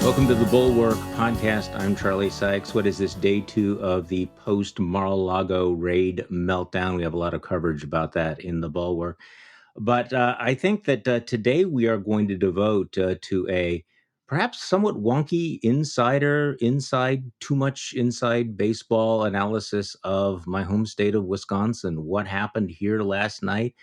Welcome to the Bulwark podcast. I'm Charlie Sykes. What is this, day 2 of the post-Mar-a-Lago raid meltdown? We have a lot of coverage about that in the Bulwark. But I think that today we are going to devote to a perhaps somewhat wonky too much inside baseball analysis of my home state of Wisconsin. What happened here last night?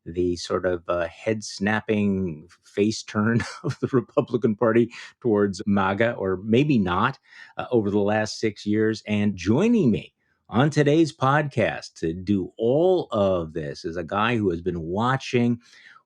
The sort of head snapping face turn of the Republican Party towards MAGA, or maybe not, over the last 6 years. And joining me on today's podcast to do all of this is a guy who has been watching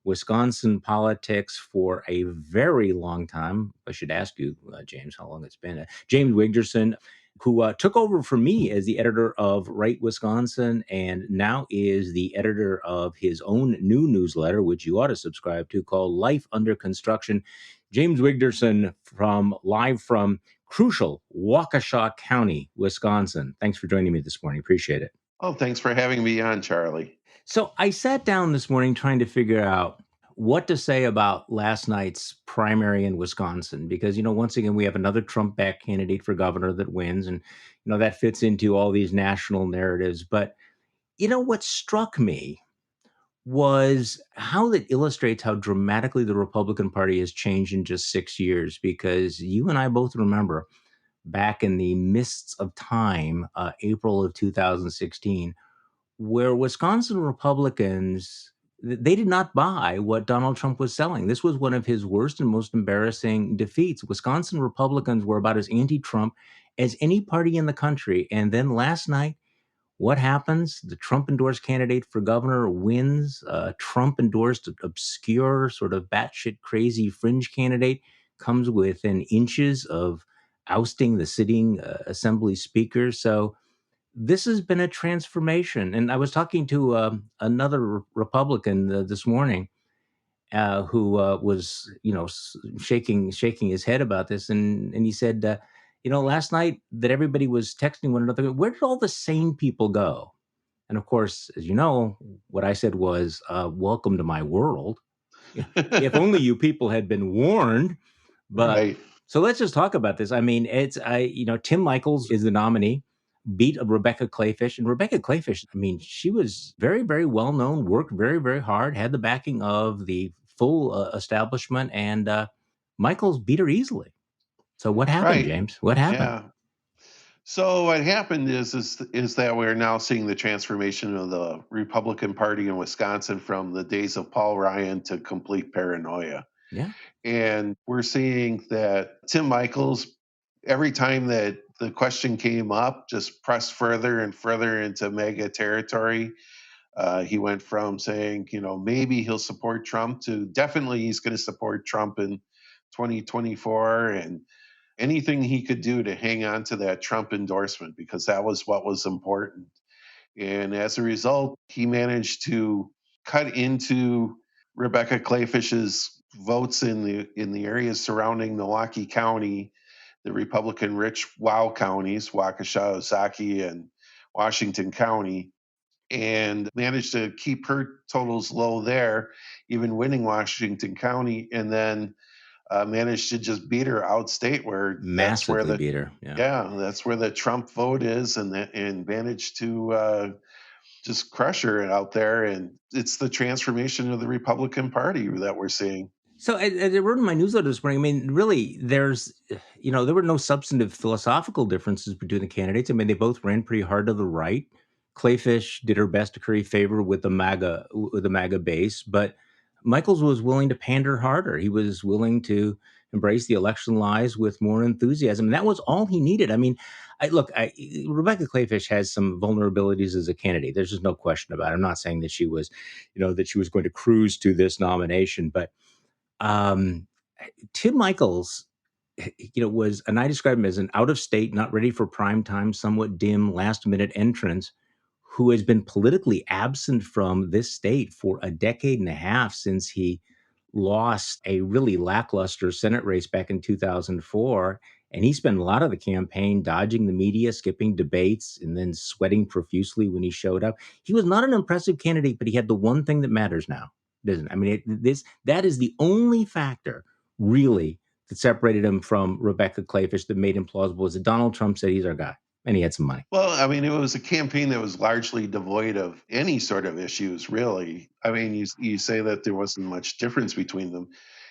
Wisconsin politics for a very long time. I should ask you, James, how long it's been. James Wigderson, who took over from me as the editor of Right Wisconsin and now is the editor of his own new newsletter, which you ought to subscribe to, called Life Under Construction. James Wigderson live from crucial Waukesha County, Wisconsin. Thanks for joining me this morning. Appreciate it. Oh, thanks for having me on, Charlie. So I sat down this morning trying to figure out what to say about last night's primary in Wisconsin, because, once again, we have another Trump-backed candidate for governor that wins, and, that fits into all these national narratives. But, what struck me was how that illustrates how dramatically the Republican Party has changed in just 6 years, because you and I both remember back in the mists of time, April of 2016, where Wisconsin Republicans, they did not buy what Donald Trump was selling. This was one of his worst and most embarrassing defeats. Wisconsin Republicans were about as anti-Trump as any party in the country. And then last night, what happens? The Trump-endorsed candidate for governor wins. Trump-endorsed obscure, sort of batshit crazy fringe candidate comes within inches of ousting the sitting assembly speaker. So this has been a transformation. And I was talking to another Republican this morning who was, shaking his head about this. And he said, last night that everybody was texting one another, where did all the sane people go? And of course, as you know, what I said was, welcome to my world. If only you people had been warned. But Right. So let's just talk about this. I mean, Tim Michels is the nominee, beat Rebecca Clayfish. And Rebecca Clayfish, I mean, she was very, very well known, worked very, very hard, had the backing of the full establishment, and Michels beat her easily. So what happened, Right. James? What happened? Yeah. So what happened is that we're now seeing the transformation of the Republican Party in Wisconsin from the days of Paul Ryan to complete paranoia. Yeah. And we're seeing that Tim Michels, every time that the question came up, just pressed further and further into MAGA territory. He went from saying, maybe he'll support Trump to definitely he's going to support Trump in 2024, and anything he could do to hang on to that Trump endorsement, because that was what was important. And as a result, he managed to cut into Rebecca Clayfish's votes in the areas surrounding Milwaukee County, the Republican rich WOW counties, Waukesha, Ozaukee, and Washington County, and managed to keep her totals low there, even winning Washington County, and then managed to just beat her outstate, where Massively beat her. Yeah, that's where the Trump vote is, and managed to just crush her out there. And it's the transformation of the Republican Party that we're seeing. So as I wrote in my newsletter this morning, I mean, really, there were no substantive philosophical differences between the candidates. I mean, they both ran pretty hard to the right. Clayfish did her best to curry favor with the MAGA base, but Michels was willing to pander harder. He was willing to embrace the election lies with more enthusiasm. And that was all he needed. I mean, Rebecca Clayfish has some vulnerabilities as a candidate. There's just no question about it. I'm not saying that she was going to cruise to this nomination, but um, Tim Michels, was, and I describe him as an out of state, not ready for prime time, somewhat dim, last minute entrance who has been politically absent from this state for a decade and a half since he lost a really lackluster Senate race back in 2004. And he spent a lot of the campaign dodging the media, skipping debates, and then sweating profusely when he showed up. He was not an impressive candidate, but he had the one thing that matters now, doesn't it? I mean, that is the only factor really that separated him from Rebecca Clayfish that made him plausible was that Donald Trump said he's our guy and he had some money. Well, I mean, it was a campaign that was largely devoid of any sort of issues, really. I mean, you say that there wasn't much difference between them.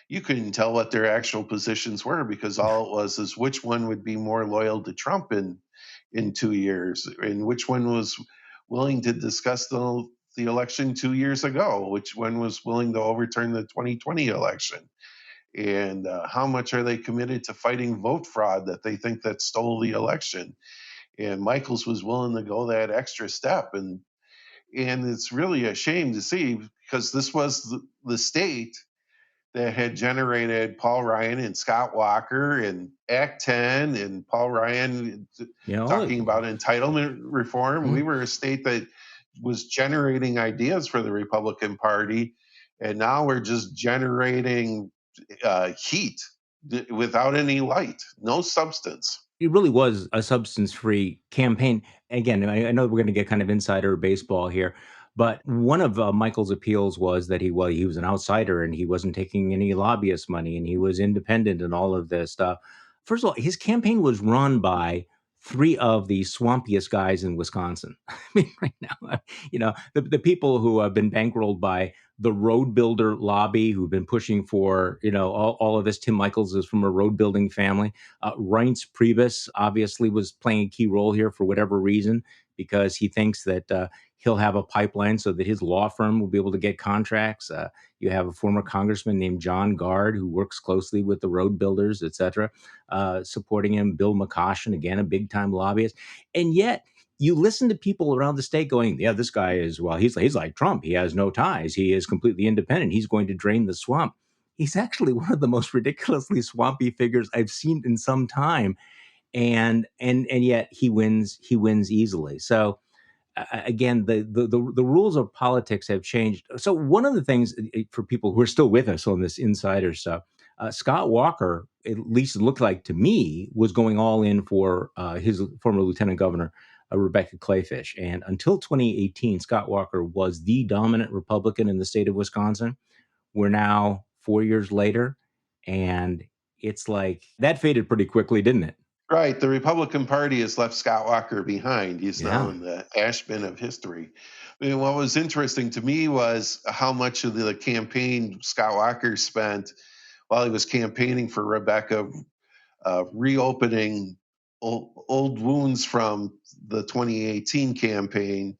You couldn't tell what their actual positions were because all it was is which one would be more loyal to Trump in 2 years, and which one was willing to discuss the election 2 years ago, which one was willing to overturn the 2020 election, and how much are they committed to fighting vote fraud that they think that stole the election. And Michaels was willing to go that extra step, and it's really a shame to see because this was the state that had generated Paul Ryan and Scott Walker and Act 10 and Paul Ryan talking about entitlement reform. Mm-hmm. We were a state that was generating ideas for the Republican Party, and now we're just generating heat without any light, no substance. It really was a substance-free campaign. Again, I know we're going to get kind of insider baseball here, but one of Michael's appeals was that he was an outsider and he wasn't taking any lobbyist money and he was independent and all of this stuff. First of all, his campaign was run by three of the swampiest guys in Wisconsin. I mean, right now, the people who have been bankrolled by the road builder lobby, who've been pushing for, all of this. Tim Michaels is from a road building family. Reince Priebus obviously was playing a key role here for whatever reason, because he thinks that he'll have a pipeline so that his law firm will be able to get contracts. You have a former congressman named John Gard who works closely with the road builders, et cetera, supporting him. Bill McCoshen, again, a big time lobbyist. And yet you listen to people around the state going, yeah, this guy is, well, he's like Trump. He has no ties. He is completely independent. He's going to drain the swamp. He's actually one of the most ridiculously swampy figures I've seen in some time. And yet he wins easily. So again, the rules of politics have changed. So one of the things for people who are still with us on this insider stuff, Scott Walker, at least it looked like to me, was going all in for his former lieutenant governor, Rebecca Clayfish. And until 2018, Scott Walker was the dominant Republican in the state of Wisconsin. We're now 4 years later, and it's like that faded pretty quickly, didn't it? Right. The Republican Party has left Scott Walker behind. He's now Yeah. in the ash bin of history. I mean, what was interesting to me was how much of the campaign Scott Walker spent while he was campaigning for Rebecca, reopening old wounds from the 2018 campaign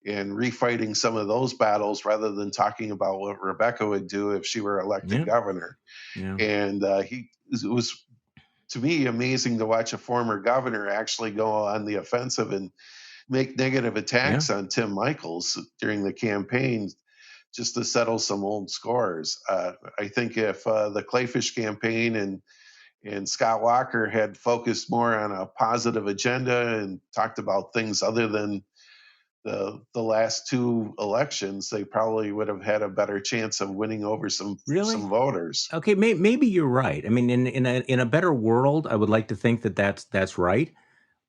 and refighting some of those battles rather than talking about what Rebecca would do if she were elected governor. Yeah. And it was, to me, amazing to watch a former governor actually go on the offensive and make negative attacks on Tim Michaels during the campaign just to settle some old scores. I think if the Clayfish campaign and Scott Walker had focused more on a positive agenda and talked about things other than the last two elections, they probably would have had a better chance of winning over some voters. Okay, maybe you're right. I mean, in a better world, I would like to think that that's right.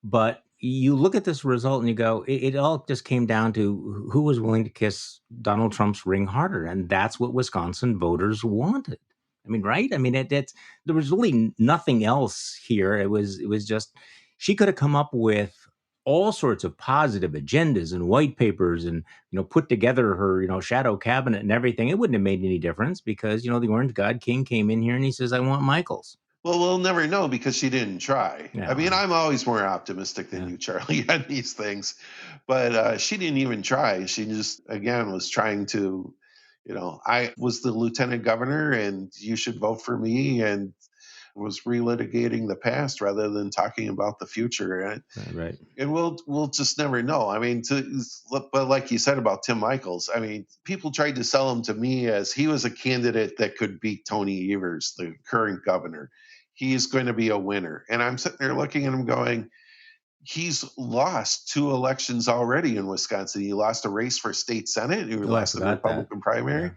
But you look at this result and you go, it all just came down to who was willing to kiss Donald Trump's ring harder, and that's what Wisconsin voters wanted. I mean, right? I mean, there was really nothing else here. It was just she could have come up with all sorts of positive agendas and white papers and put together her shadow cabinet and everything. It wouldn't have made any difference because the Orange God King came in here and he says, I want Michaels. Well, we'll never know because she didn't try. Yeah, I mean, I'm always more optimistic than you, Charlie, on these things. But she didn't even try. She just, again, was trying to, I was the lieutenant governor and you should vote for me, and was relitigating the past rather than talking about the future. Right. And we'll just never know. I mean, but like you said about Tim Michaels, I mean, people tried to sell him to me as he was a candidate that could beat Tony Evers, the current governor. He's going to be a winner. And I'm sitting there looking at him going, he's lost 2 elections already in Wisconsin. He lost a race for state senate. He lost the Republican primary.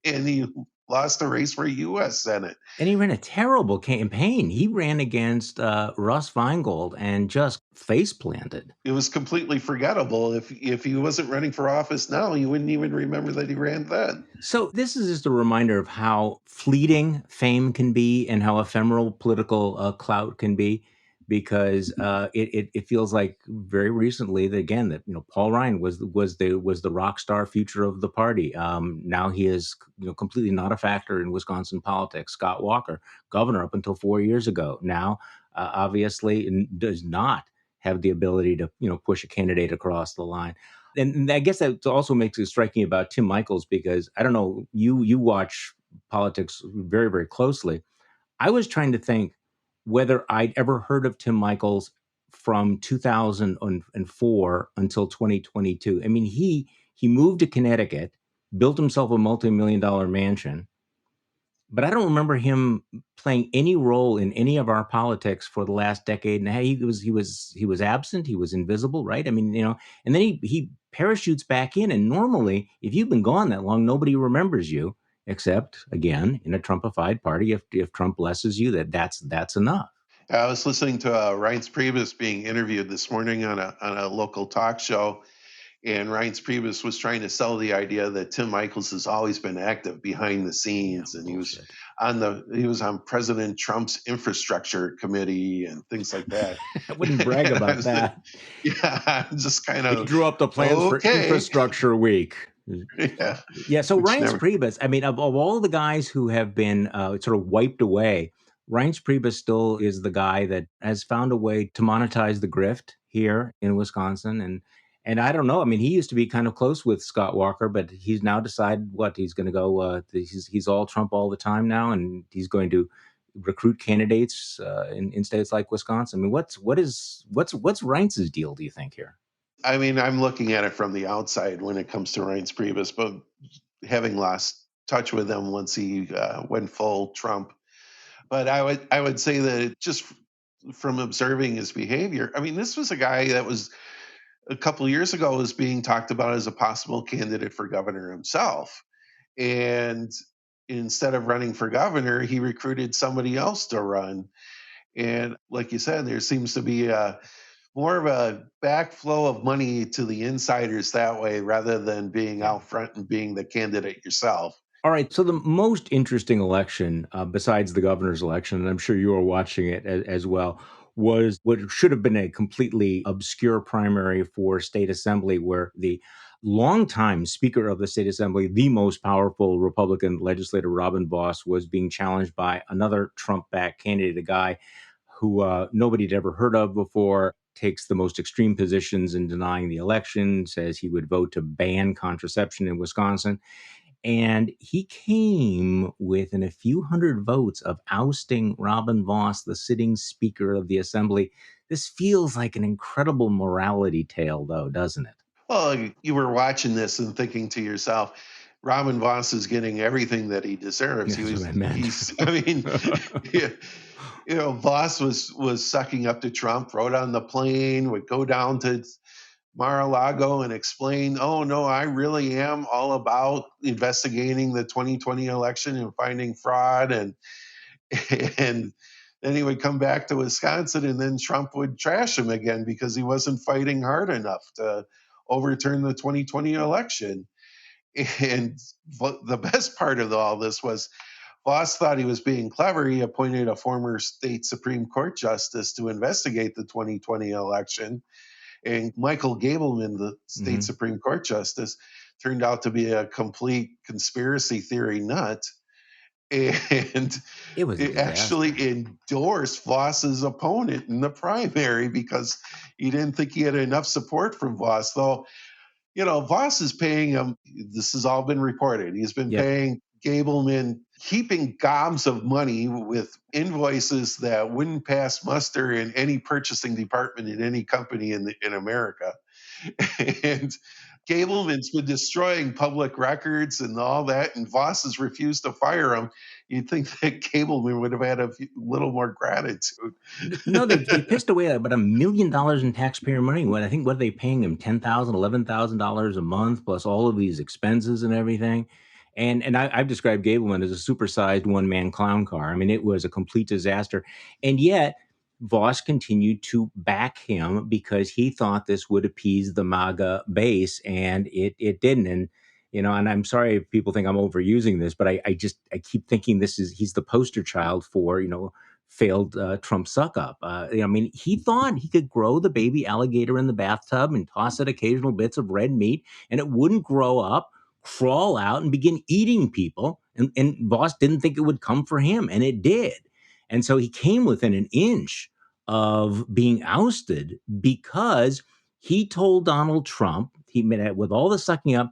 And he lost the race for U.S. Senate. And he ran a terrible campaign. He ran against Russ Feingold and just face planted. It was completely forgettable. If he wasn't running for office now, you wouldn't even remember that he ran then. So this is just a reminder of how fleeting fame can be and how ephemeral political clout can be, because it feels like very recently that again that Paul Ryan was the rock star future of the party. Now he is completely not a factor in Wisconsin politics. Scott Walker, governor up until 4 years ago, now obviously does not have the ability to push a candidate across the line. And I guess that also makes it striking about Tim Michels, because I don't know, you watch politics very, very closely. I was trying to think whether I'd ever heard of Tim Michels from 2004 until 2022. I mean, he moved to Connecticut, built himself a multi-million-dollar mansion, but I don't remember him playing any role in any of our politics for the last decade. And he was absent. He was invisible, right? I mean, and then he parachutes back in. And normally, if you've been gone that long, nobody remembers you, except again in a Trumpified party. If Trump blesses you, that's enough. I was listening to Reince Priebus being interviewed this morning on a local talk show, and Reince Priebus was trying to sell the idea that Tim Michels has always been active behind the scenes, and Bullshit. he was on President Trump's infrastructure committee and things like that. I wouldn't brag And I about was, that. yeah, I'm just kind He of drew up the plans for okay. Infrastructure Week. Yeah, Yeah, so which Reince never. Priebus, I mean, of all the guys who have been sort of wiped away, Reince Priebus still is the guy that has found a way to monetize the grift here in Wisconsin. And I don't know. I mean, he used to be kind of close with Scott Walker, but he's now decided what he's going to go. He's all Trump all the time now, and he's going to recruit candidates in states like Wisconsin. I mean, what's Reince's deal? Do you think here? I mean, I'm looking at it from the outside when it comes to Reince Priebus, but having lost touch with him once he went full Trump. But I would say that just from observing his behavior, I mean, this was a guy that was a couple of years ago was being talked about as a possible candidate for governor himself. And instead of running for governor, he recruited somebody else to run. And like you said, there seems to be more of a backflow of money to the insiders that way rather than being Yeah. out front and being the candidate yourself. All right. So the most interesting election, besides the governor's election, and I'm sure you are watching it as well, was what should have been a completely obscure primary for state assembly, where the longtime Speaker of the State Assembly, the most powerful Republican legislator, Robin Vos, was being challenged by another Trump-backed candidate, a guy who nobody had ever heard of before, takes the most extreme positions in denying the election, says he would vote to ban contraception in Wisconsin. And he came within a few hundred votes of ousting Robin Vos, the sitting Speaker of the Assembly. This feels like an incredible morality tale, though, doesn't it? Well, you were watching this and thinking to yourself, Robin Vos is getting everything that he deserves. That's what I meant. I mean, yeah, Vos was sucking up to Trump, rode on the plane, would go down to Mar-a-Lago and explain, oh no, I really am all about investigating the 2020 election and finding fraud, and then he would come back to Wisconsin, and then Trump would trash him again because he wasn't fighting hard enough to overturn the 2020 election. And the best part of all this was Voss thought he was being clever. He appointed a former state Supreme Court justice to investigate the 2020 election. And Michael Gableman, the state Mhm. Supreme Court justice, turned out to be a complete conspiracy theory nut. And It was a it disaster. actually endorsed Voss's opponent in the primary because he didn't think he had enough support from Voss. Though, Voss is paying him, this has all been reported. He's been Yep. paying Gableman heaping gobs of money with invoices that wouldn't pass muster in any purchasing department in any company in America. And Gableman's been destroying public records and all that, and Voss has refused to fire him. You'd think that Gableman would have had little more gratitude. No, they pissed away about $1 million in taxpayer money. What are they paying him? $10,000, $11,000 a month, plus all of these expenses and everything. And I've described Gableman as a supersized one-man clown car. I mean, it was a complete disaster. And yet, Vos continued to back him because he thought this would appease the MAGA base, and it didn't. And and I'm sorry if people think I'm overusing this, but I keep thinking he's the poster child for failed Trump suck up. I mean, he thought he could grow the baby alligator in the bathtub and toss it occasional bits of red meat, and it wouldn't grow up, crawl out, and begin eating people. And Vos didn't think it would come for him, and it did. And so he came within an inch of being ousted because he told Donald Trump, with all the sucking up,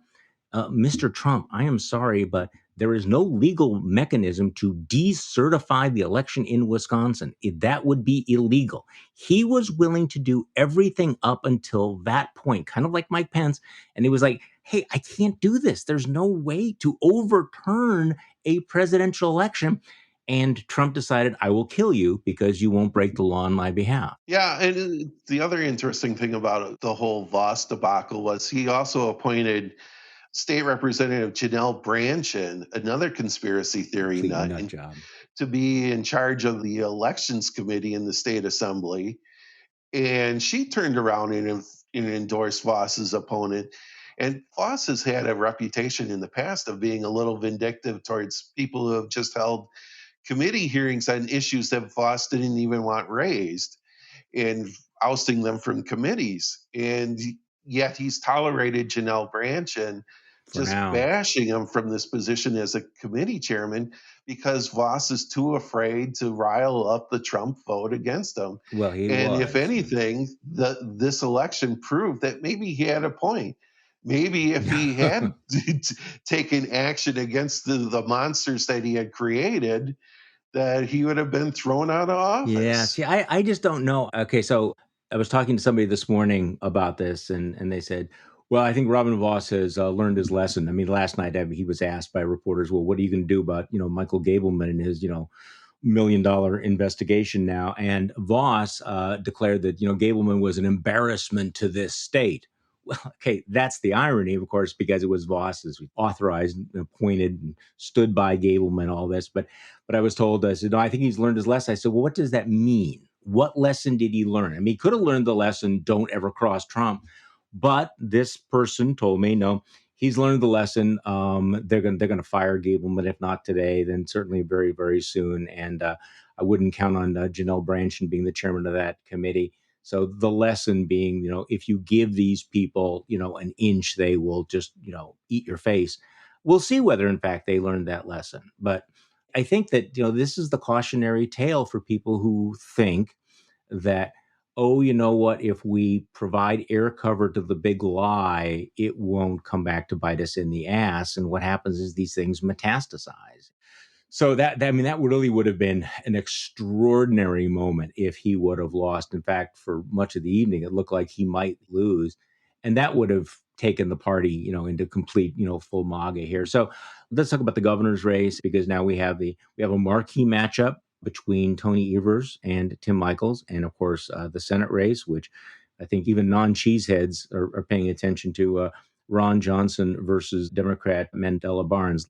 Mr. Trump, I am sorry, but there is no legal mechanism to decertify the election in Wisconsin. That would be illegal. He was willing to do everything up until that point, kind of like Mike Pence. And he was like, hey, I can't do this. There's no way to overturn a presidential election. And Trump decided, I will kill you because you won't break the law on my behalf. Yeah, and the other interesting thing about the whole Vos debacle was he also appointed State Representative Janelle Brandtjen, another conspiracy theory nut job, to be in charge of the elections committee in the state assembly. And she turned around and endorsed Vos's opponent. And Vos has had a reputation in the past of being a little vindictive towards people who have just held committee hearings on issues that Vos didn't even want raised, and ousting them from committees. And yet he's tolerated Janelle Brandtjen, just bashing him from this position as a committee chairman because Vos is too afraid to rile up the Trump vote against him. Well, if anything, this election proved that maybe he had a point. Maybe if he had taken action against the monsters that he had created, that he would have been thrown out of office. Yeah, see, I just don't know. Okay, so I was talking to somebody this morning about this, and they said, well, I think Robin Vos has learned his lesson. I mean, last night he was asked by reporters, well, what are you going to do about, Michael Gableman and his, $1 million investigation now? And Vos declared that, Gableman was an embarrassment to this state. Well, okay, that's the irony, of course, because it was Vos who authorized, appointed, and stood by Gableman, all this. But I was told, I said, no, I think he's learned his lesson. I said, well, what does that mean? What lesson did he learn? I mean, he could have learned the lesson, don't ever cross Trump. But this person told me, no, he's learned the lesson. They're going to fire Gableman. If not today, then certainly very, very soon. And I wouldn't count on Janelle Brandtjen being the chairman of that committee. So the lesson being, if you give these people, an inch, they will just, eat your face. We'll see whether, in fact, they learned that lesson. But I think that, this is the cautionary tale for people who think that, oh, you know what, if we provide air cover to the big lie, it won't come back to bite us in the ass. And what happens is these things metastasize. So that really would have been an extraordinary moment if he would have lost. In fact, for much of the evening, it looked like he might lose. And that would have taken the party, into complete, full MAGA here. So let's talk about the governor's race, because now we have a marquee matchup between Tony Evers and Tim Michels, and of course the Senate race, which I think even non-cheeseheads are paying attention to, Ron Johnson versus Democrat Mandela Barnes.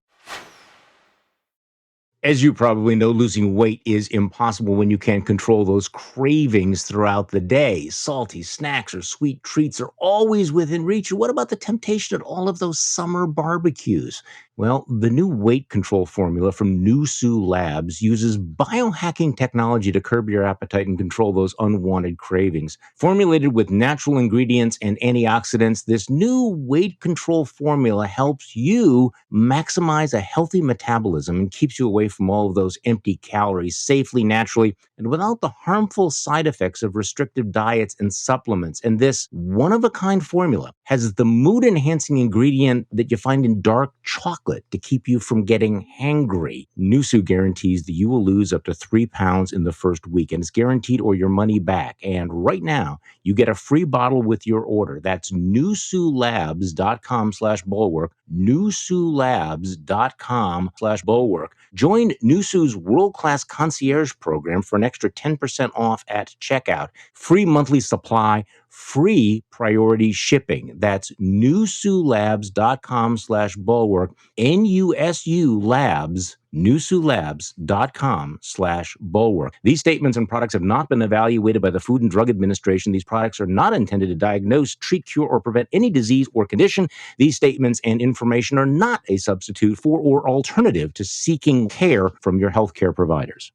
As you probably know, losing weight is impossible when you can't control those cravings throughout the day. Salty snacks or sweet treats are always within reach. What about the temptation at all of those summer barbecues? Well, the new weight control formula from Nusu Labs uses biohacking technology to curb your appetite and control those unwanted cravings. Formulated with natural ingredients and antioxidants, this new weight control formula helps you maximize a healthy metabolism and keeps you away from all of those empty calories safely, naturally, and without the harmful side effects of restrictive diets and supplements. And this one-of-a-kind formula has the mood-enhancing ingredient that you find in dark chocolate to keep you from getting hangry. Nusu guarantees that you will lose up to 3 pounds in the first week, and it's guaranteed or your money back. And right now, you get a free bottle with your order. That's nusulabs.com/bulwark, nusulabs.com/bulwark. Join Nusu's world-class concierge program for an extra 10% off at checkout. Free monthly supply, free priority shipping. That's nusulabs.com/bulwark, NUSU Labs, nusulabs.com/bulwark. These statements and products have not been evaluated by the Food and Drug Administration. These products are not intended to diagnose, treat, cure, or prevent any disease or condition. These statements and information are not a substitute for or alternative to seeking care from your healthcare providers.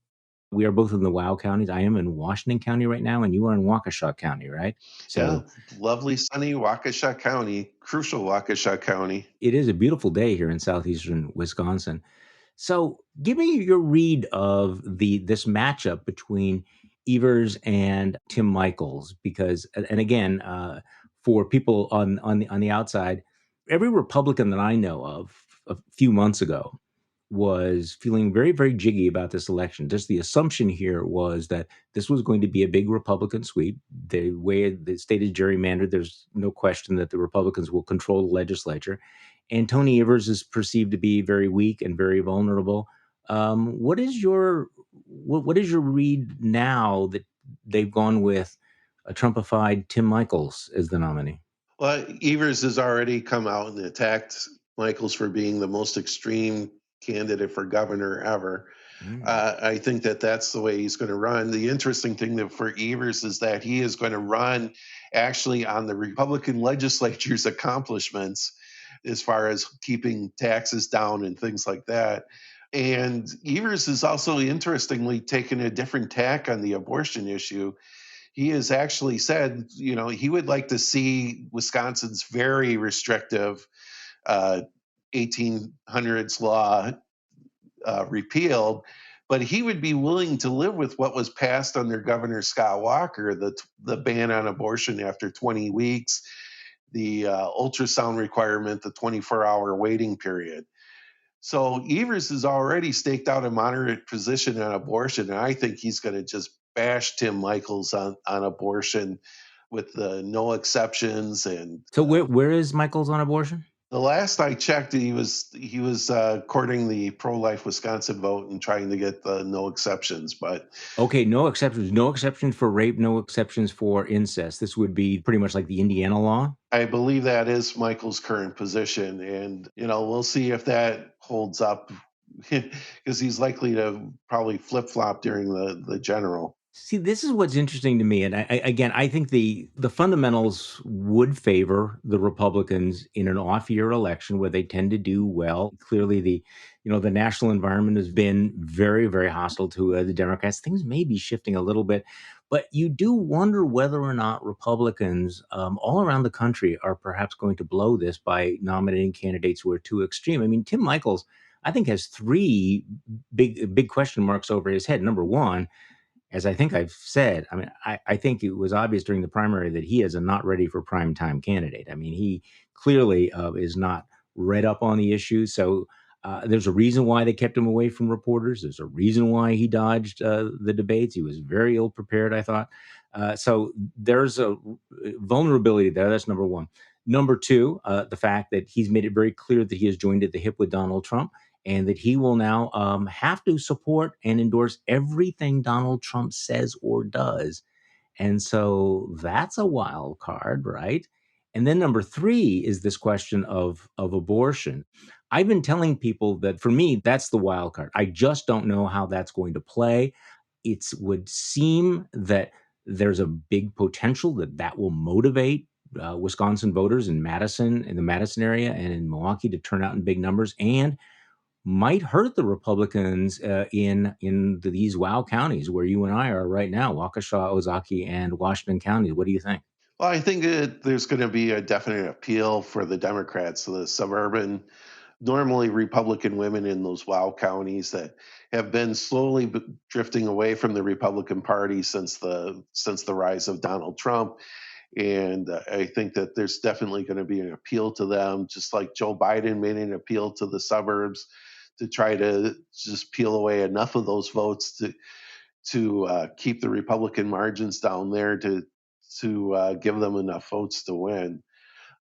We are both in the WOW counties. I am in Washington County right now, and you are in Waukesha County, right? Yeah, So lovely sunny Waukesha County, crucial Waukesha County. it is a beautiful day here in southeastern Wisconsin. So give me your read of this matchup between Evers and Tim Michaels, because, and again, for people on the outside, every Republican that I know of a few months ago was feeling very, very jiggy about this election. Just the assumption here was that this was going to be a big Republican sweep. The way the state is gerrymandered, there's no question that the Republicans will control the legislature. And Tony Evers is perceived to be very weak and very vulnerable. What is your read now that they've gone with a Trumpified Tim Michaels as the nominee? Well, Evers has already come out and attacked Michaels for being the most extreme candidate for governor ever. I think that that's the way he's going to run. The interesting thing for Evers is that he is going to run actually on the Republican legislature's accomplishments as far as keeping taxes down and things like that. And Evers is also interestingly taken a different tack on the abortion issue. He has actually said, he would like to see Wisconsin's very restrictive 1800s law repealed, but he would be willing to live with what was passed under Governor Scott Walker, the ban on abortion after 20 weeks, the ultrasound requirement, the 24-hour waiting period. So Evers has already staked out a moderate position on abortion, and I think he's going to just bash Tim Michaels on abortion with the no exceptions. And So where is Michaels on abortion? the last I checked, he was courting the pro-life Wisconsin vote and trying to get the no exceptions. But Okay, no exceptions. No exceptions for rape, no exceptions for incest. This would be pretty much like the Indiana law. I believe that is Michael's current position, and we'll see if that holds up because he's likely to probably flip-flop during the general. See, this is what's interesting to me, and again, I think the fundamentals would favor the Republicans in an off-year election where they tend to do well. Clearly, the national environment has been very, very hostile to the Democrats. Things may be shifting a little bit, but you do wonder whether or not Republicans all around the country are perhaps going to blow this by nominating candidates who are too extreme. I mean, Tim Michaels, I think, has three big question marks over his head. Number one, as I think I've said, I mean, I think it was obvious during the primary that he is a not ready for prime time candidate. I mean, he clearly is not read up on the issue. So there's a reason why they kept him away from reporters. There's a reason why he dodged the debates. He was very ill prepared, I thought. So there's a vulnerability there. That's number one. Number two, the fact that he's made it very clear that he has joined at the hip with Donald Trump, and that he will now have to support and endorse everything Donald Trump says or does. And so that's a wild card, right? And then number three is this question of abortion. I've been telling people that for me, that's the wild card. I just don't know how that's going to play. It would seem that there's a big potential that will motivate Wisconsin voters in the Madison area and in Milwaukee to turn out in big numbers, and might hurt the Republicans in these WOW counties where you and I are right now, Waukesha, Ozaukee, and Washington counties. What do you think? Well, I think that there's going to be a definite appeal for the Democrats, the suburban, normally Republican women in those WOW counties that have been slowly drifting away from the Republican Party since the rise of Donald Trump. And I think that there's definitely going to be an appeal to them, just like Joe Biden made an appeal to the suburbs to try to just peel away enough of those votes to keep the Republican margins down there to give them enough votes to win.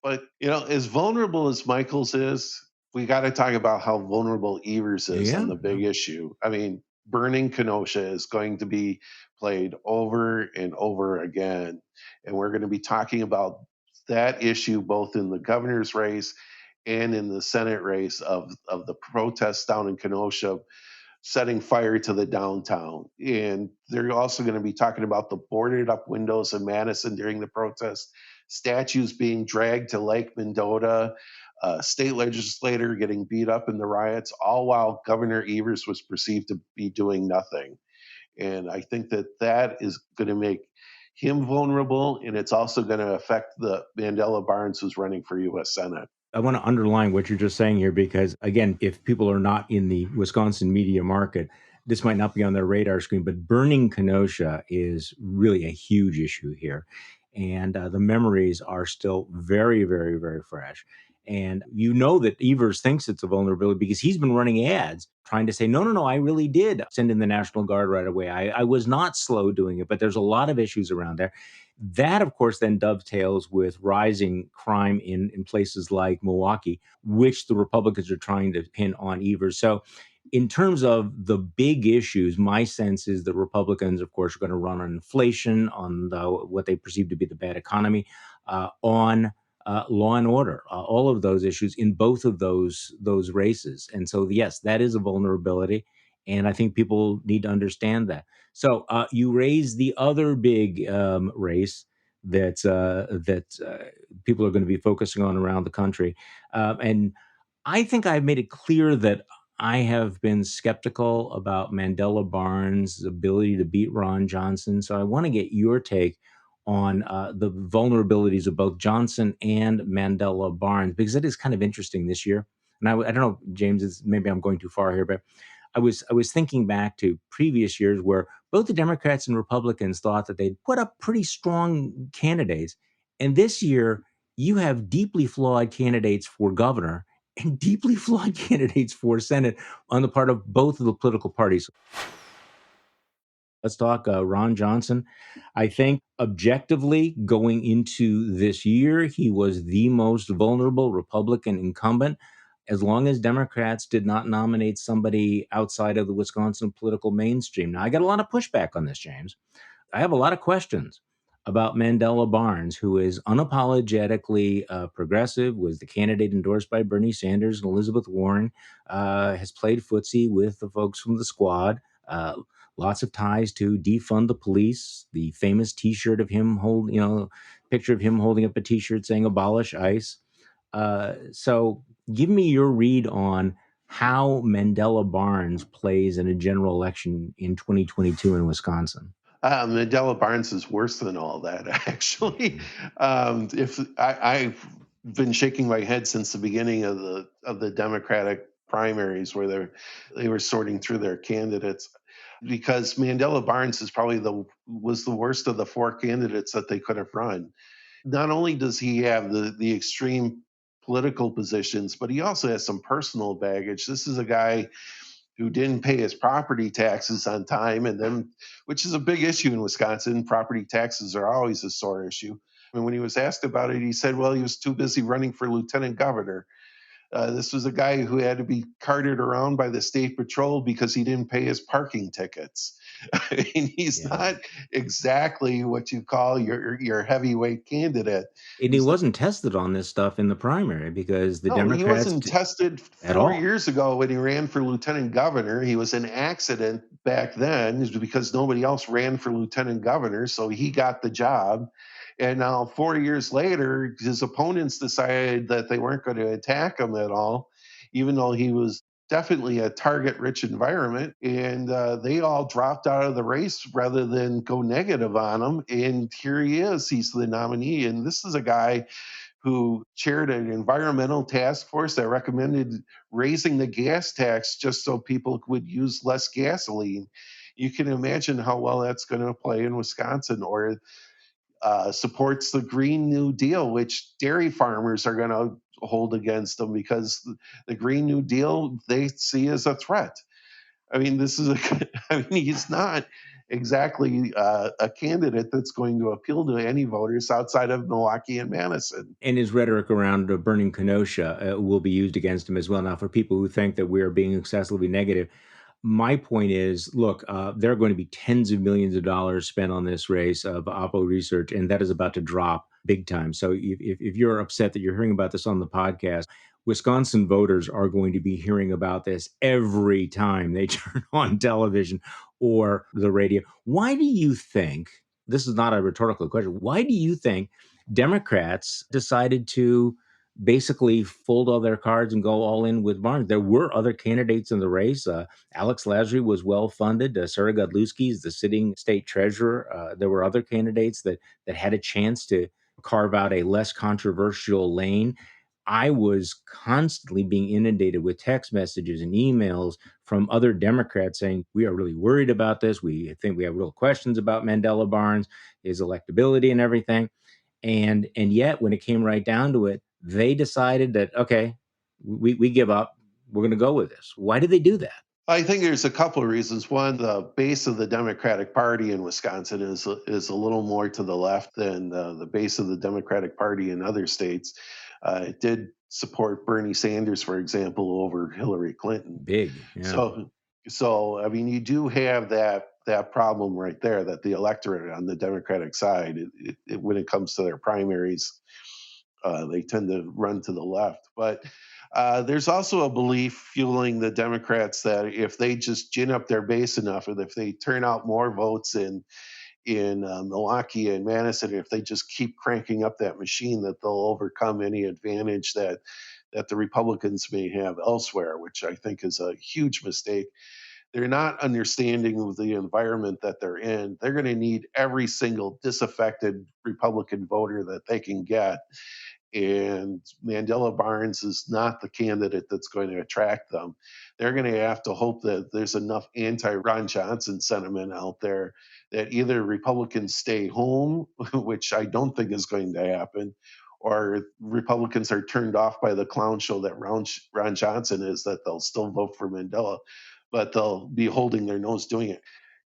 But as vulnerable as Michaels is, we got to talk about how vulnerable Evers is Yeah, on the big issue. I mean, burning Kenosha is going to be played over and over again. And we're going to be talking about that issue both in the governor's race and in the Senate race of the protests down in Kenosha setting fire to the downtown. And they're also going to be talking about the boarded up windows in Madison during the protest, statues being dragged to Lake Mendota, state legislator getting beat up in the riots, all while Governor Evers was perceived to be doing nothing. And I think that that is going to make him vulnerable, and it's also going to affect the Mandela Barnes who's running for U.S. Senate. I want to underline what you're just saying here because, again, if people are not in the Wisconsin media market, this might not be on their radar screen, but burning Kenosha is really a huge issue here. And the memories are still very, very, very fresh. And you know that Evers thinks it's a vulnerability because he's been running ads trying to say, no, no, no, I really did send in the National Guard right away. I was not slow doing it, but there's a lot of issues around there. That, of course, then dovetails with rising crime in places like Milwaukee, which the Republicans are trying to pin on Evers. So, in terms of the big issues, my sense is that Republicans, of course, are going to run on inflation, on what they perceive to be the bad economy, on law and order, all of those issues in both of those races. And so, yes, that is a vulnerability, and I think people need to understand that. So you raise the other big race that people are going to be focusing on around the country, and I think I've made it clear that I have been skeptical about Mandela Barnes' ability to beat Ron Johnson. So I want to get your take on the vulnerabilities of both Johnson and Mandela Barnes, because it is kind of interesting this year. And I don't know, James, maybe I'm going too far here, but I was thinking back to previous years where both the Democrats and Republicans thought that they'd put up pretty strong candidates. And this year, you have deeply flawed candidates for governor and deeply flawed candidates for Senate on the part of both of the political parties. Let's talk Ron Johnson. I think objectively going into this year, he was the most vulnerable Republican incumbent. As long as Democrats did not nominate somebody outside of the Wisconsin political mainstream. Now, I got a lot of pushback on this, James. I have a lot of questions about Mandela Barnes, who is unapologetically progressive, was the candidate endorsed by Bernie Sanders and Elizabeth Warren, has played footsie with the folks from the squad, lots of ties to defund the police, the famous T-shirt of him picture of him holding up a T-shirt saying abolish ICE. So give me your read on how Mandela Barnes plays in a general election in 2022 in Wisconsin. Mandela Barnes is worse than all that, actually. If I've been shaking my head since the beginning of the Democratic primaries, where they were sorting through their candidates, because Mandela Barnes is probably was the worst of the four candidates that they could have run. Not only does he have the extreme political positions, but he also has some personal baggage. This is a guy who didn't pay his property taxes on time, and then, which is a big issue in Wisconsin. Property taxes are always a sore issue. And when he was asked about it, he said, well, he was too busy running for lieutenant governor. This was a guy who had to be carted around by the state patrol because he didn't pay his parking tickets. I mean, he's not exactly what you call your heavyweight candidate. And he wasn't tested on this stuff in the primary because the No, he Democrats wasn't tested at 4 all. years ago when he ran for lieutenant governor. He was an accident back then because nobody else ran for lieutenant governor, so he got the job. And now 4 years later, his opponents decided that they weren't going to attack him at all, even though he was definitely a target-rich environment. And they all dropped out of the race rather than go negative on him. And here he is. He's the nominee. And this is a guy who chaired an environmental task force that recommended raising the gas tax just so people would use less gasoline. You can imagine how well that's going to play in Wisconsin, or supports the Green New Deal, which dairy farmers are going to hold against them because the Green New Deal they see as a threat. I mean, he's not exactly a candidate that's going to appeal to any voters outside of Milwaukee and Madison. And his rhetoric around burning Kenosha will be used against him as well. Now, for people who think that we're being excessively negative, My point is, look, there are going to be tens of millions of dollars spent on this race of Oppo research, and that is about to drop big time. So if you're upset that you're hearing about this on the podcast, Wisconsin voters are going to be hearing about this every time they turn on television or the radio. Why do you think, this is not a rhetorical question, why do you think Democrats decided to basically fold all their cards and go all in with Barnes? There were other candidates in the race. Alex Lasry was well funded. Sarah Godlewski is the sitting state treasurer. There were other candidates that had a chance to carve out a less controversial lane. I was constantly being inundated with text messages and emails from other Democrats saying, we are really worried about this. We think we have real questions about Mandela Barnes, his electability and everything. And yet, when it came right down to it, they decided that, okay, we give up. We're going to go with this. Why did they do that? I think there's a couple of reasons. One, the base of the Democratic Party in Wisconsin is a little more to the left than the base of the Democratic Party in other states. It did support Bernie Sanders, for example, over Hillary Clinton. Big, yeah. So I mean, you do have that problem right there, that the electorate on the Democratic side, when it comes to their primaries, they tend to run to the left. But there's also a belief fueling the Democrats that if they just gin up their base enough, and if they turn out more votes in Milwaukee and Madison, if they just keep cranking up that machine, that they'll overcome any advantage that the Republicans may have elsewhere, which I think is a huge mistake. They're not understanding of the environment that they're in. They're going to need every single disaffected Republican voter that they can get. And Mandela Barnes is not the candidate that's going to attract them. They're going to have to hope that there's enough anti-Ron Johnson sentiment out there that either Republicans stay home, which I don't think is going to happen, or Republicans are turned off by the clown show that Ron Johnson is, that they'll still vote for Mandela, but they'll be holding their nose doing it.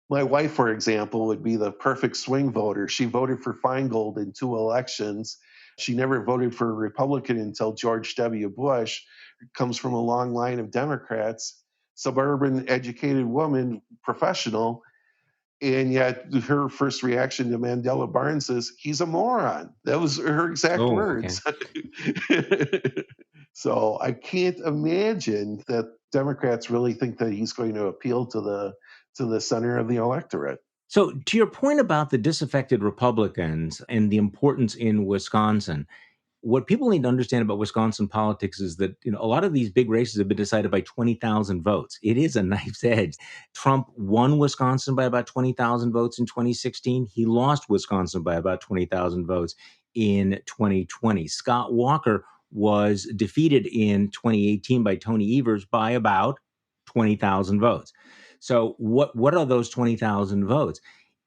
My wife, for example, would be the perfect swing voter. She voted for Feingold in 2 elections. She never voted for a Republican until George W. Bush. Comes from a long line of Democrats, suburban, educated woman, professional, and yet her first reaction to Mandela Barnes is, he's a moron. That was her exact words. Okay. So I can't imagine that Democrats really think that he's going to appeal to the center of the electorate. So, to your point about the disaffected Republicans and the importance in Wisconsin, what people need to understand about Wisconsin politics is that a lot of these big races have been decided by 20,000 votes. It is a knife's edge. Trump won Wisconsin by about 20,000 votes in 2016. He lost Wisconsin by about 20,000 votes in 2020. Scott Walker was defeated in 2018 by Tony Evers by about 20,000 votes. So what are those 20,000 votes?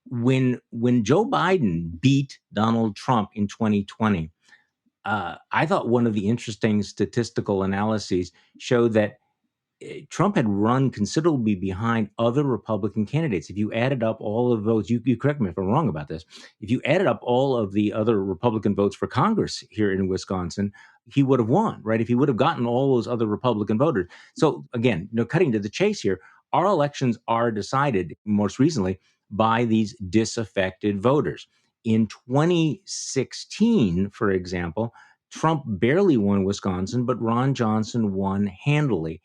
When Joe Biden beat Donald Trump in 2020, I thought one of the interesting statistical analyses showed that Trump had run considerably behind other Republican candidates. If you added up all of the votes, you correct me if I'm wrong about this. If you added up all of the other Republican votes for Congress here in Wisconsin, he would have won, right? If he would have gotten all those other Republican voters. So again, cutting to the chase here, our elections are decided most recently by these disaffected voters. In 2016, for example, Trump barely won Wisconsin, but Ron Johnson won handily.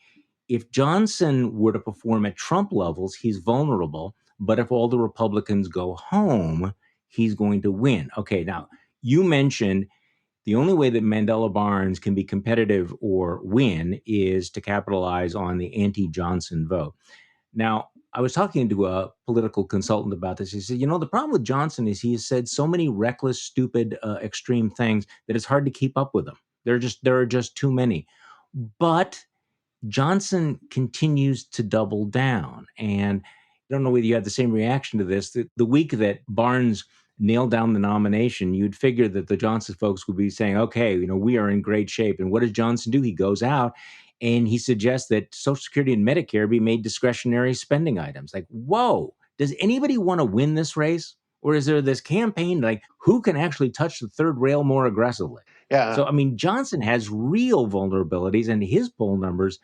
If Johnson were to perform at Trump levels, he's vulnerable. But if all the Republicans go home, he's going to win. Okay, now you mentioned the only way that Mandela Barnes can be competitive or win is to capitalize on the anti-Johnson vote. Now, I was talking to a political consultant about this. He said, the problem with Johnson is he has said so many reckless, stupid, extreme things that it's hard to keep up with them. There are just too many. But Johnson continues to double down. And I don't know whether you had the same reaction to this. The week that Barnes nailed down the nomination, you'd figure that the Johnson folks would be saying, okay, we are in great shape. And what does Johnson do? He goes out and he suggests that Social Security and Medicare be made discretionary spending items. Like, whoa, does anybody want to win this race? Or is there this campaign like who can actually touch the third rail more aggressively? Yeah. So, Johnson has real vulnerabilities and his poll numbers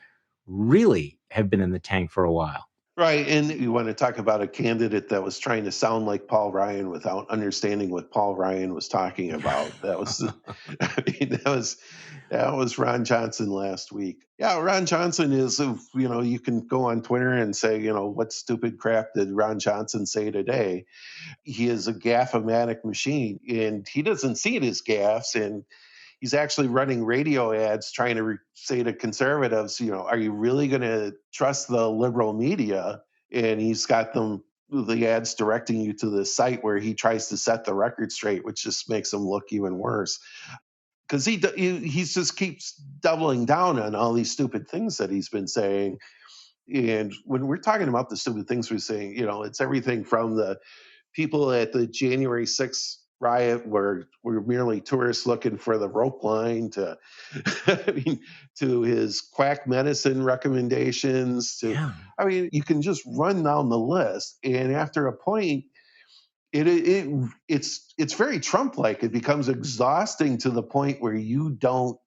really have been in the tank for a while. Right. And you want to talk about a candidate that was trying to sound like Paul Ryan without understanding what Paul Ryan was talking about. That was, I mean, that was Ron Johnson last week. Yeah, Ron Johnson is, you can go on Twitter and say, what stupid crap did Ron Johnson say today? He is a gaffe-matic machine, and he doesn't see it as gaffes. And he's actually running radio ads trying to say to conservatives, are you really going to trust the liberal media? And he's got the ads directing you to the site where he tries to set the record straight, which just makes him look even worse. Because he just keeps doubling down on all these stupid things that he's been saying. And when we're talking about the stupid things we're saying, it's everything from the people at the January 6th riot were merely tourists looking for the rope line to I mean, to his quack medicine recommendations to Yeah. you can just run down the list, and after a point it's very Trump like. It becomes exhausting to the point where you don't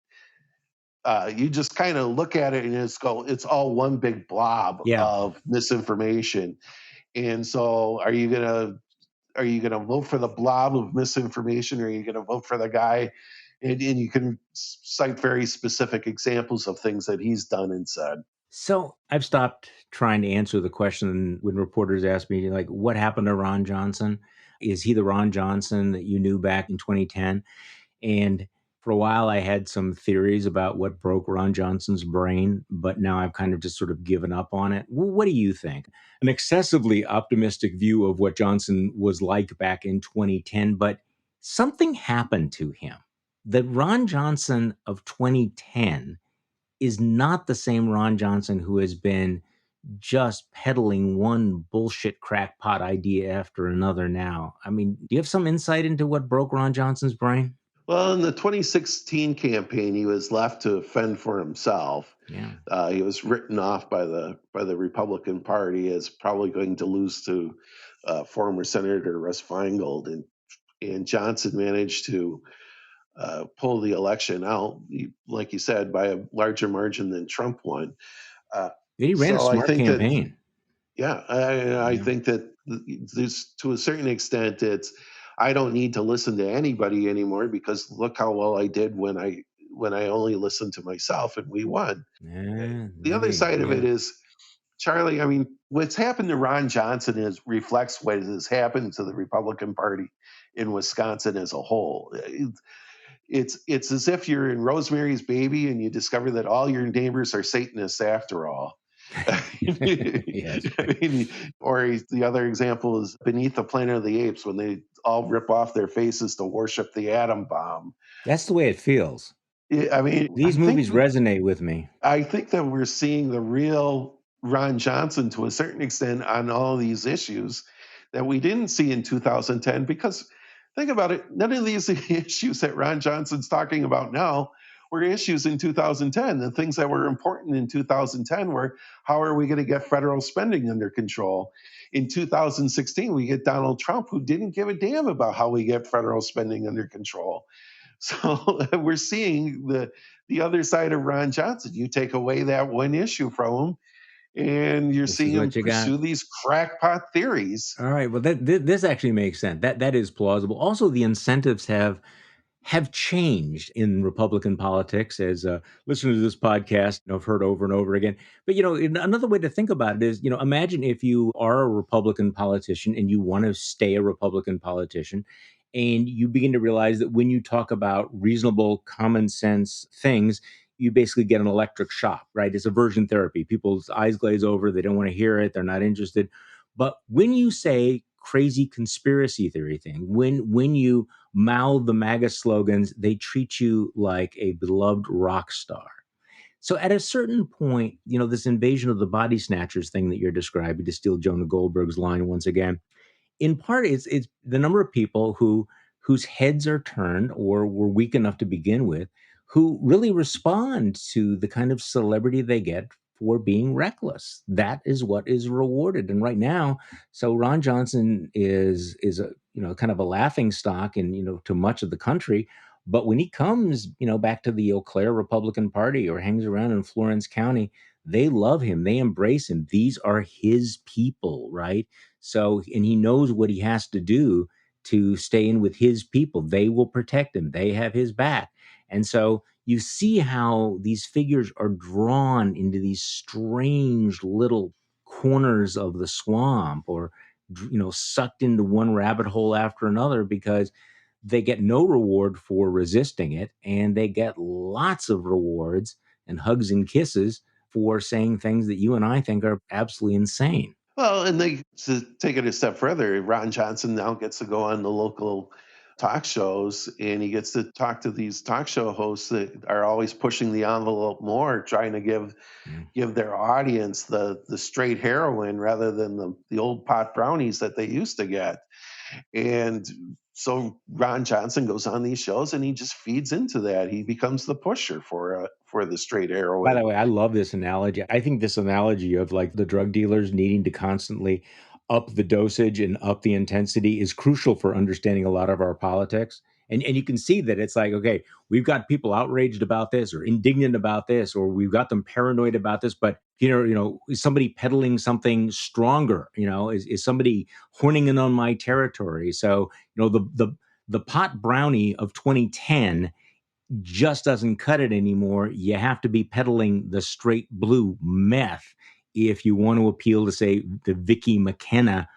you just kind of look at it and it's all one big blob Yeah. of misinformation. And so are you going to vote for the blob of misinformation, or are you going to vote for the guy? And you can cite very specific examples of things that he's done and said. So I've stopped trying to answer the question when reporters ask me, like, what happened to Ron Johnson? Is he the Ron Johnson that you knew back in 2010? And for a while, I had some theories about what broke Ron Johnson's brain, but now I've kind of just sort of given up on it. What do you think? An excessively optimistic view of what Johnson was like back in 2010, but something happened to him. The Ron Johnson of 2010 is not the same Ron Johnson who has been just peddling one bullshit crackpot idea after another now. I mean, do you have some insight into what broke Ron Johnson's brain? Well, in the 2016 campaign, he was left to fend for himself. Yeah. He was written off by the Republican Party as probably going to lose to former Senator Russ Feingold, and Johnson managed to pull the election out, like you said, by a larger margin than Trump won. He ran a So I smart think that, campaign. yeah, I Yeah. think that there's, to a certain extent, I don't need to listen to anybody anymore because look how well I did when I only listened to myself and we won. Yeah, The other maybe. side of it Yeah. is, Charlie, what's happened to Ron Johnson reflects what has happened to the Republican Party in Wisconsin as a whole. It's as if you're in Rosemary's Baby and you discover that all your neighbors are Satanists after all. Yes, right. Or the other example is Beneath the Planet of the Apes when they all rip off their faces to worship the atom bomb. That's the way it feels. I mean, These movies resonate with me. I think that we're seeing the real Ron Johnson to a certain extent on all these issues that we didn't see in 2010. Because think about it, none of these issues that Ron Johnson's talking about now were issues in 2010. The things that were important in 2010 were how are we going to get federal spending under control? In 2016, we get Donald Trump, who didn't give a damn about how we get federal spending under control. So we're seeing the other side of Ron Johnson. You take away that one issue from him, and you're This seeing is him what you got. pursue these crackpot theories. All right. Well, this actually makes sense. That is plausible. Also, the incentives have changed in Republican politics, as listeners to this podcast have heard over and over again. But another way to think about it is, imagine if you are a Republican politician and you want to stay a Republican politician, and you begin to realize that when you talk about reasonable, common sense things, you basically get an electric shock, right? It's aversion therapy. People's eyes glaze over. They don't want to hear it. They're not interested. But when you say crazy conspiracy theory thing, when you mouth the MAGA slogans, they treat you like a beloved rock star. So at a certain point, this invasion of the body snatchers thing that you're describing, to steal Jonah Goldberg's line once again, in part it's the number of people whose heads are turned or were weak enough to begin with, who really respond to the kind of celebrity they get for being reckless. That is what is rewarded. And right now, so Ron Johnson is a kind of a laughing stock in to much of the country. But when he comes back to the Eau Claire Republican Party or hangs around in Florence County, They love him. They embrace him. These are his people, right? So, and he knows what he has to do to stay in with his people. They will protect him. They have his back. And so you see how these figures are drawn into these strange little corners of the swamp, or sucked into one rabbit hole after another, because they get no reward for resisting it, and they get lots of rewards and hugs and kisses for saying things that you and I think are absolutely insane. Well, and to take it a step further, Ron Johnson now gets to go on the local talk shows, and he gets to talk to these talk show hosts that are always pushing the envelope more, trying to give their audience the straight heroin rather than the old pot brownies that they used to get. And so Ron Johnson goes on these shows and he just feeds into that. He becomes the pusher for the straight By the heroin. way, I love this analogy. I think this analogy of like the drug dealers needing to constantly up the dosage and up the intensity is crucial for understanding a lot of our politics. And you can see that it's like, okay, we've got people outraged about this or indignant about this, or we've got them paranoid about this, but is somebody peddling something stronger? Is somebody horning in on my territory? So, the pot brownie of 2010 just doesn't cut it anymore. You have to be peddling the straight blue meth if you want to appeal to, say, the Vicky McKenna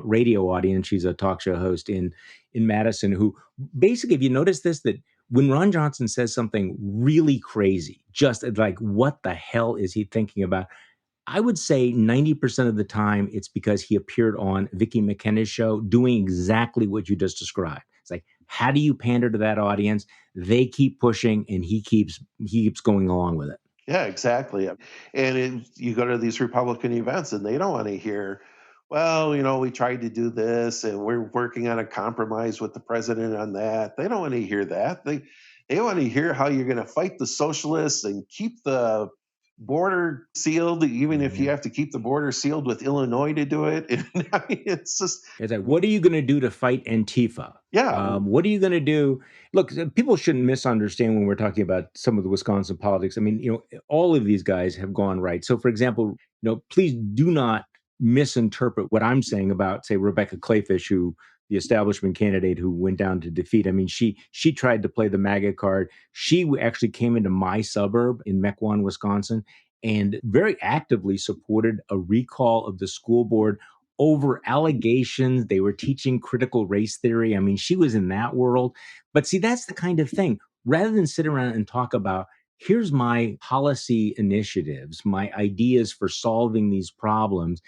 radio audience. She's a talk show host in Madison, who basically, if you notice this, that when Ron Johnson says something really crazy, just like, what the hell is he thinking about? I would say 90% of the time it's because he appeared on Vicky McKenna's show doing exactly what you just described. It's like, how do you pander to that audience? They keep pushing, and he keeps going along with it. Yeah, exactly. And you go to these Republican events and they don't want to hear, well, we tried to do this and we're working on a compromise with the president on that. They don't want to hear that. They want to hear how you're going to fight the socialists and keep the border sealed, even if you have to keep the border sealed with Illinois to do it. And I mean, it's just, It's like, what are you going to do to fight Antifa? yeah. What are you going to do? Look, people shouldn't misunderstand when we're talking about some of the Wisconsin politics. I mean, all of these guys have gone right. So, for example, please do not misinterpret what I'm saying about, say, Rebecca Clayfish, who the establishment candidate who went down to defeat. I mean, she tried to play the MAGA card. She actually came into my suburb in Mequon, Wisconsin, and very actively supported a recall of the school board over allegations they were teaching critical race theory. I mean, she was in that world. But see, that's the kind of thing. Rather than sit around and talk about, here's my policy initiatives, my ideas for solving these problems,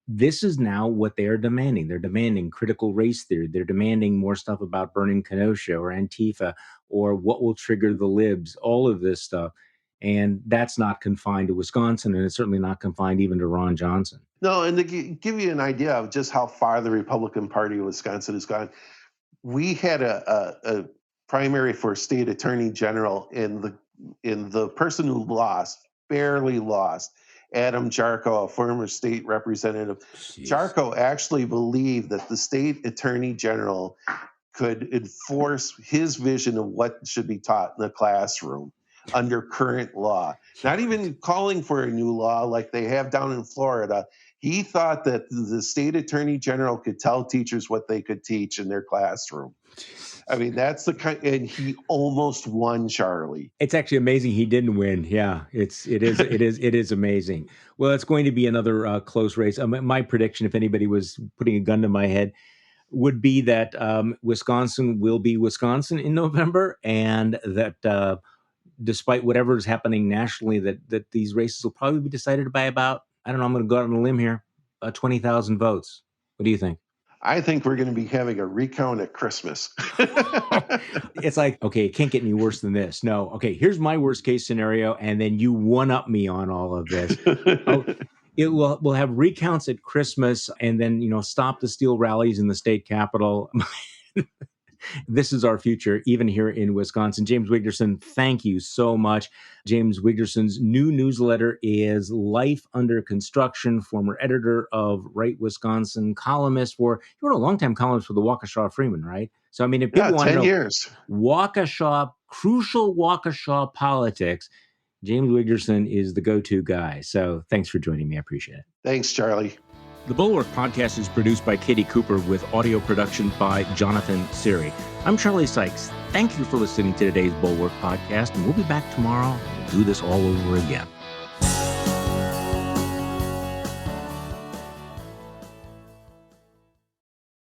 this is now what they're demanding. They're demanding critical race theory. They're demanding more stuff about burning Kenosha or Antifa, or what will trigger the libs, all of this stuff. And that's not confined to Wisconsin, and it's certainly not confined even to Ron Johnson. No, and to give you an idea of just how far the Republican Party of Wisconsin has gone, we had a primary for state attorney general, in the person who lost, barely lost, Adam Jarko, a former state representative. Jeez. Jarko actually believed that the state attorney general could enforce his vision of what should be taught in the classroom under current law, not even calling for a new law like they have down in Florida. He thought that the state attorney general could tell teachers what they could teach in their classroom. I mean, that's the kind, and he almost won, Charlie. It's actually amazing he didn't win. Yeah, it is amazing. Well, it's going to be another close race. My prediction, if anybody was putting a gun to my head, would be that Wisconsin will be Wisconsin in November, and that despite whatever is happening nationally, that these races will probably be decided by about, I don't know, I'm going to go out on a limb here, 20,000 votes. What do you think? I think we're going to be having a recount at Christmas. It's like, okay, it can't get any worse than this. No, okay, here's my worst case scenario, and then you one up me on all of this. We'll have recounts at Christmas, and then stop the steel rallies in the state capitol. This is our future, even here in Wisconsin. James Wigderson, thank you so much. James Wigderson's new newsletter is Life Under Construction, former editor of Right Wisconsin, columnist you were a longtime columnist for the Waukesha Freeman, right? So, I mean, if people want to know 10 years. Waukesha, crucial Waukesha politics, James Wigderson is the go-to guy. So thanks for joining me. I appreciate it. Thanks, Charlie. The Bulwark podcast is produced by Katie Cooper with audio production by Jonathan Siri. I'm Charlie Sykes. Thank you for listening to today's Bulwark podcast, and we'll be back tomorrow. We'll do this all over again.